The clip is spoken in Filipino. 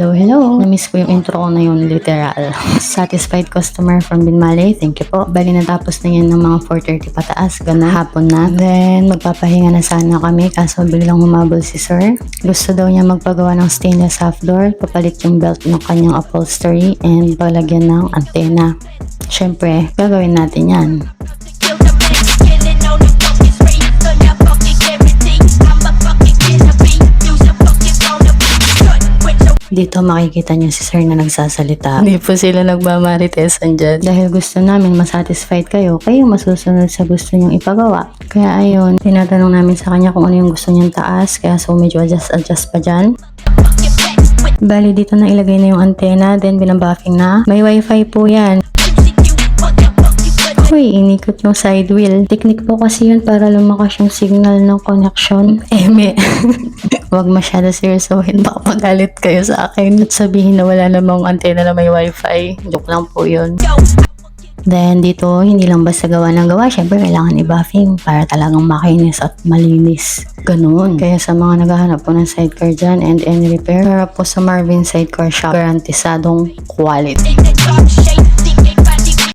Hello, hello. Na-miss ko yung intro ko na yun, literal. Satisfied customer from Binmaley. Thank you po. Bali natapos na yan ng mga 4:30 pataas. Ganun, hapon na. Then, magpapahinga na sana kami kaso biglang humabol si sir. Gusto daw niya magpagawa ng stainless half door, papalit yung belt ng kanyang upholstery, and palagyan ng antena. Syempre, gagawin natin yan. Dito makikita niyo si sir na nagsasalita. Hindi po sila nagmamaritesan dyan. Dahil gusto namin masatisfied kayo, kayo masusunod sa gusto niyong ipagawa. Kaya ayun, tinatanong namin sa kanya kung ano yung gusto niyang taas. Kaya so medyo adjust pa dyan. Bali dito na ilagay na yung antena, then binabuffing na. May wifi po yan. Uy, inikot yung side wheel. Technique po kasi yun para lumakas yung signal ng connection. Huwag masyado seryosohin. Baka magalit kayo sa akin at sabihin na wala namang antena na may wifi. Joke lang po yun. Then dito, hindi lang basta gawa ng gawa. Syempre, kailangan i-buffing para talagang makinis at malinis. Ganun. Kaya sa mga naghahanap po ng sidecar dyan and any repair, para po sa Marvin Sidecar Shop, garantisadong quality.